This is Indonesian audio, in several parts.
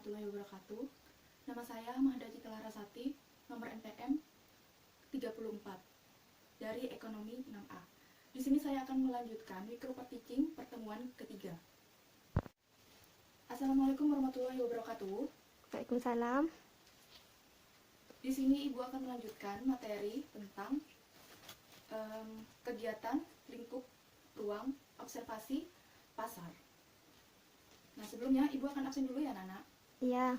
warahmatullahi wabarakatuh. Nama saya Mahda Citra Larasati, nomor NPM 34 dari Ekonomi 6A. Di sini saya akan melanjutkan micro-teaching pertemuan ketiga. Assalamualaikum warahmatullahi wabarakatuh. Waalaikumsalam. Di sini Ibu akan melanjutkan materi tentang kegiatan lingkup ruang observasi pasar. Nah, sebelumnya Ibu akan absen dulu ya, Nana. Iya.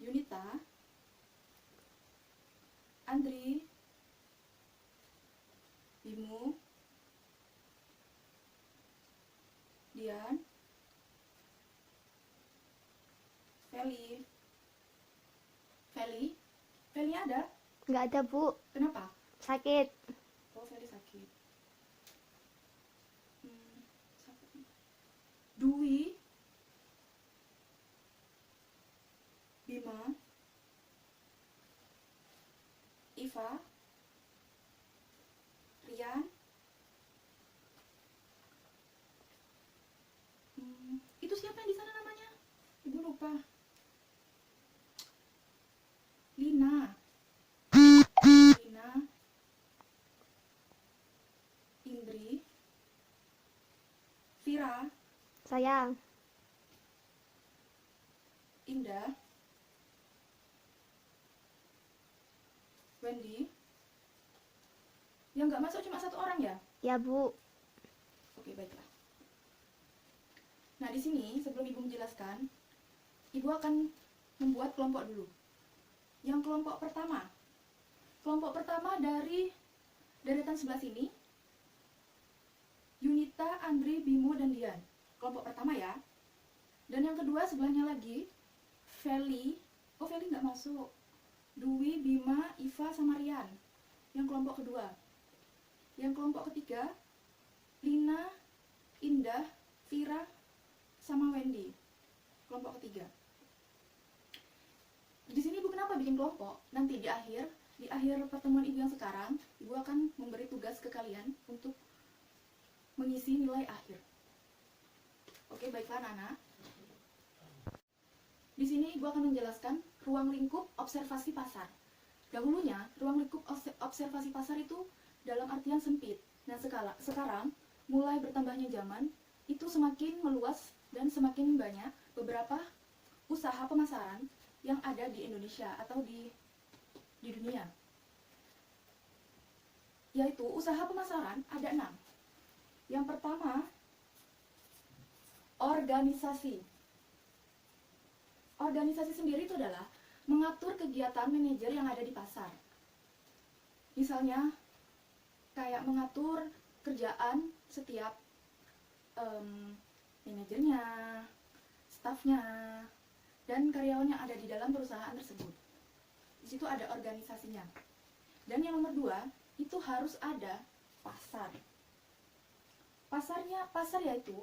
Yunita, Andri, Bimu, Dian, Feli. Feli ada? Nggak ada, Bu. Kenapa? Sakit. Oh, Feli sakit. Dwi, Bima, Iva, Rian. Itu siapa yang di sana namanya? Ibu lupa. Lina, Indri, Vira, Sayang. Indah, Wendy. Yang nggak masuk cuma satu orang ya? Ya, Bu. Oke, baiklah. Nah, di sini sebelum Ibu menjelaskan, Ibu akan membuat kelompok dulu. Yang kelompok pertama dari deretan sebelah sini, Yunita, Andri, Bimo, dan Dian. Kelompok pertama ya. Dan yang kedua sebelahnya lagi, Feli. Oh, Feli nggak masuk. Dwi, Bima, Iva, sama Rian. Yang kelompok kedua. Yang kelompok ketiga, Lina, Indah, Vira, sama Wendy. Kelompok ketiga. Di sini Ibu kenapa bikin kelompok? Nanti di akhir pertemuan Ibu yang sekarang, Ibu akan memberi tugas ke kalian untuk mengisi nilai akhir. Oke, baiklah Nana. Di sini Ibu akan menjelaskan ruang lingkup observasi pasar. Dahulunya, ruang lingkup observasi pasar itu dalam artian sempit. Nah, sekarang mulai bertambahnya zaman, itu semakin meluas dan semakin banyak beberapa usaha pemasaran yang ada di Indonesia atau di dunia. Yaitu usaha pemasaran ada 6. Yang pertama, organisasi. Organisasi sendiri itu adalah mengatur kegiatan manajer yang ada di pasar. Misalnya, kayak mengatur kerjaan setiap manajernya, stafnya, dan karyawan yang ada di dalam perusahaan tersebut. Di situ ada organisasinya. Dan yang nomor 2, itu harus ada pasar. Pasar yaitu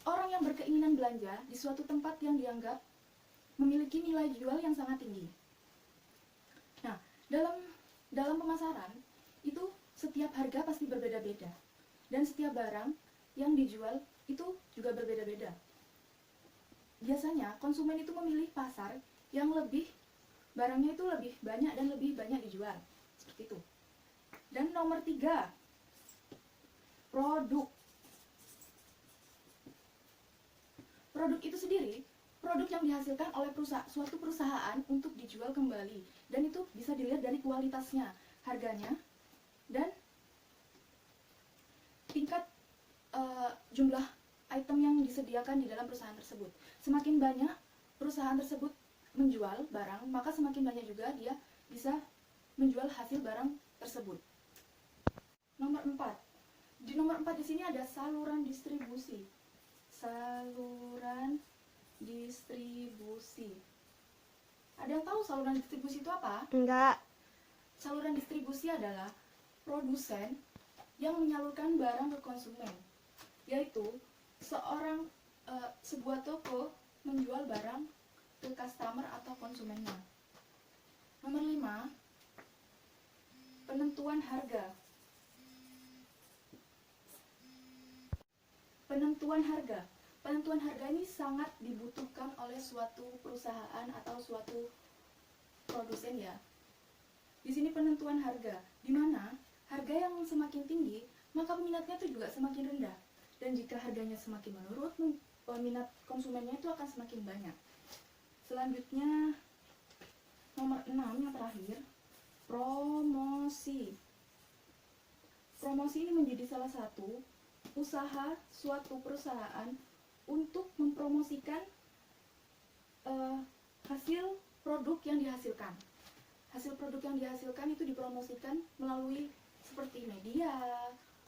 orang yang berkeinginan belanja di suatu tempat yang dianggap memiliki nilai jual yang sangat tinggi. Nah, dalam pemasaran itu setiap harga pasti berbeda-beda dan setiap barang yang dijual itu juga berbeda-beda. Biasanya konsumen itu memilih pasar yang barangnya itu lebih banyak dan lebih banyak dijual. Seperti itu. Dan nomor 3, produk. Produk itu sendiri, produk yang dihasilkan oleh suatu perusahaan untuk dijual kembali. Dan itu bisa dilihat dari kualitasnya, harganya, dan tingkat jumlah item yang disediakan di dalam perusahaan tersebut. Semakin banyak perusahaan tersebut menjual barang, maka semakin banyak juga dia bisa menjual hasil barang tersebut. Nomor 4. Di nomor 4 di sini ada saluran distribusi. Saluran distribusi. Ada yang tahu saluran distribusi itu apa? Enggak. Saluran distribusi adalah produsen yang menyalurkan barang ke konsumen, yaitu sebuah toko menjual barang ke customer atau konsumennya. Nomor 5, penentuan harga. Penentuan harga. penentuan harga ini sangat dibutuhkan oleh suatu perusahaan atau suatu produsen ya. Di sini penentuan harga, di mana harga yang semakin tinggi, maka peminatnya itu juga semakin rendah. Dan jika harganya semakin menurun, peminat konsumennya itu akan semakin banyak. Selanjutnya, nomor 6 yang terakhir, promosi. Promosi ini menjadi salah satu usaha suatu perusahaan untuk mempromosikan hasil produk yang dihasilkan. Hasil produk yang dihasilkan itu dipromosikan melalui seperti media,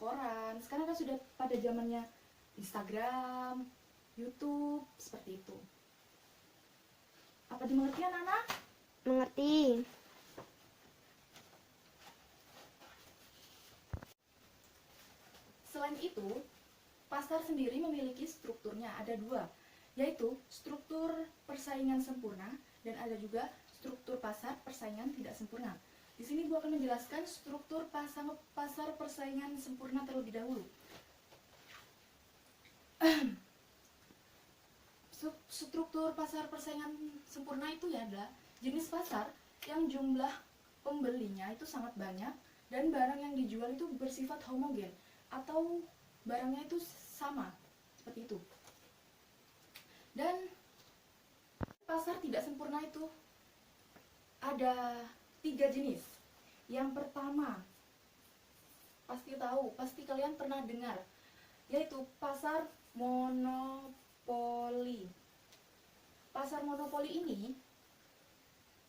koran. Sekarang kan sudah pada zamannya Instagram, YouTube, seperti itu. Apa dimengerti anak-anak? Mengerti. Selain itu, pasar sendiri memiliki strukturnya, ada dua, yaitu struktur persaingan sempurna dan ada juga struktur pasar persaingan tidak sempurna. Di sini Bu akan menjelaskan struktur pasar persaingan sempurna terlebih dahulu. Struktur pasar persaingan sempurna itu ya adalah jenis pasar yang jumlah pembelinya itu sangat banyak dan barang yang dijual itu bersifat homogen atau barangnya itu sama, seperti itu. Dan pasar tidak sempurna itu ada 3 jenis. Yang pertama, pasti tahu, pasti kalian pernah dengar, yaitu pasar monopoli. Pasar monopoli ini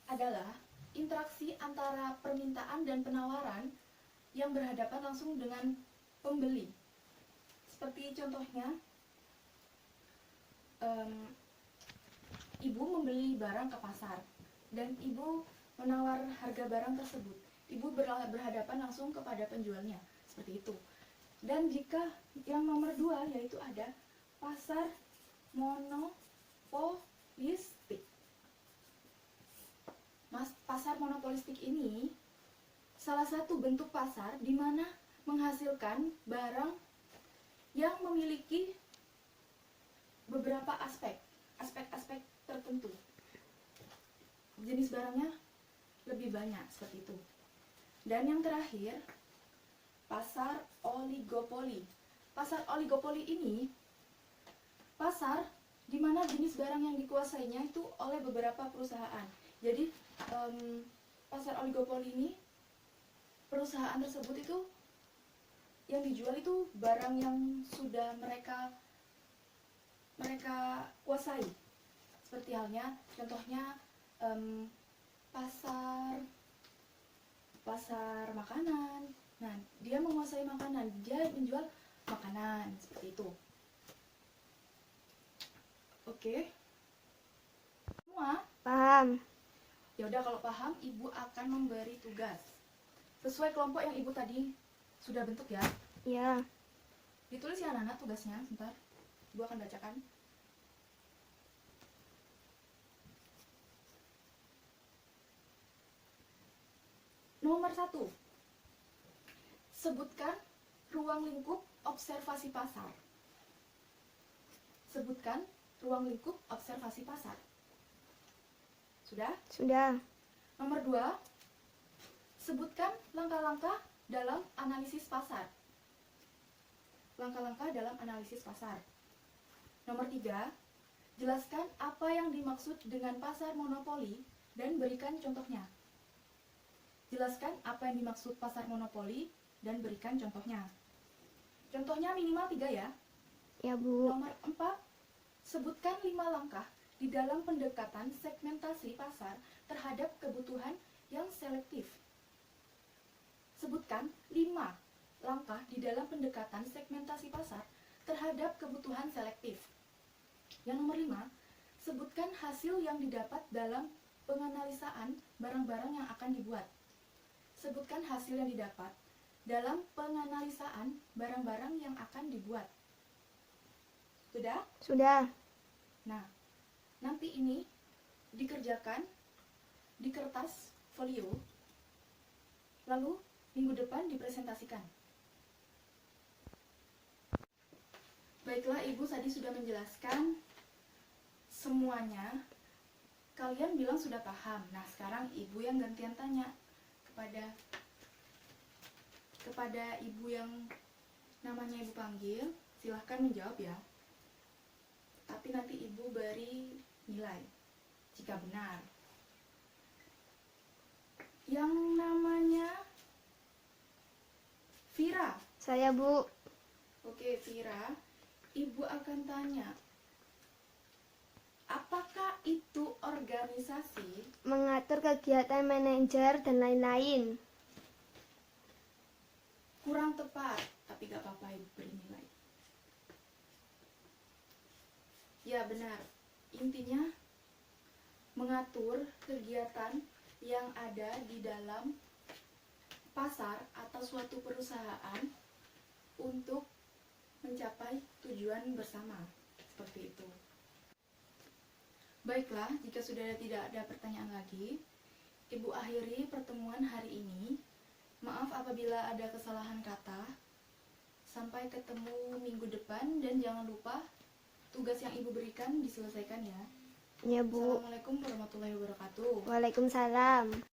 adalah interaksi antara permintaan dan penawaran yang berhadapan langsung dengan pembeli. Seperti contohnya, ibu membeli barang ke pasar dan ibu menawar harga barang tersebut. Ibu berhadapan langsung kepada penjualnya, seperti itu. Dan jika yang nomor 2 yaitu ada pasar monopolistik. Pasar monopolistik ini salah satu bentuk pasar di mana menghasilkan barang yang memiliki beberapa aspek tertentu. Jenis barangnya lebih banyak, seperti itu. Dan yang terakhir, pasar oligopoli. Pasar oligopoli ini pasar di mana jenis barang yang dikuasainya itu oleh beberapa perusahaan. Jadi pasar oligopoli ini, perusahaan tersebut itu yang dijual itu barang yang sudah mereka kuasai. Seperti halnya contohnya pasar makanan. Nah, dia menguasai makanan, dia menjual makanan, seperti itu. Oke. Semua? Paham. Ya udah, kalau paham, Ibu akan memberi tugas sesuai kelompok yang Ibu tadi sudah bentuk ya. Ya. Ditulis ya anak-anak tugasnya, sebentar. Ibu akan bacakan. Nomor 1. Sebutkan ruang lingkup observasi pasar. Sebutkan ruang lingkup observasi pasar. Sudah? Sudah. Nomor 2. Sebutkan langkah-langkah dalam analisis pasar. Langkah-langkah dalam analisis pasar. Nomor 3. Jelaskan apa yang dimaksud dengan pasar monopoli dan berikan contohnya. Jelaskan apa yang dimaksud pasar monopoli dan berikan contohnya. Contohnya minimal 3 ya. Ya, Bu. Nomor 4. Sebutkan 5 langkah di dalam pendekatan segmentasi pasar terhadap kebutuhan yang selektif. Sebutkan 5 langkah di dalam pendekatan segmentasi pasar terhadap kebutuhan selektif. Yang nomor 5, sebutkan hasil yang didapat dalam penganalisaan barang-barang yang akan dibuat. Sebutkan hasil yang didapat dalam penganalisaan barang-barang yang akan dibuat. Sudah? Sudah. Nah, nanti ini dikerjakan di kertas folio, lalu minggu depan dipresentasikan. Baiklah, Ibu tadi sudah menjelaskan semuanya. Kalian bilang sudah paham. Nah, sekarang Ibu yang gantian tanya kepada Ibu yang namanya Ibu panggil. Silahkan menjawab ya. Tapi nanti Ibu beri nilai jika benar. Yang namanya Vira. Saya, Bu. Oke, Vira, Ibu akan tanya, apakah itu organisasi? Mengatur kegiatan manajer dan lain-lain. Kurang tepat, tapi gak apa-apa, Ibu beri nilai. Ya, benar. Intinya, mengatur kegiatan yang ada di dalam pasar atau suatu perusahaan untuk mencapai tujuan bersama. Seperti itu. Baiklah, jika sudah tidak ada pertanyaan lagi, Ibu akhiri pertemuan hari ini. Maaf apabila ada kesalahan kata. Sampai ketemu minggu depan dan jangan lupa tugas yang Ibu berikan diselesaikan ya. Ya, Bu. Assalamualaikum warahmatullahi wabarakatuh. Waalaikumsalam.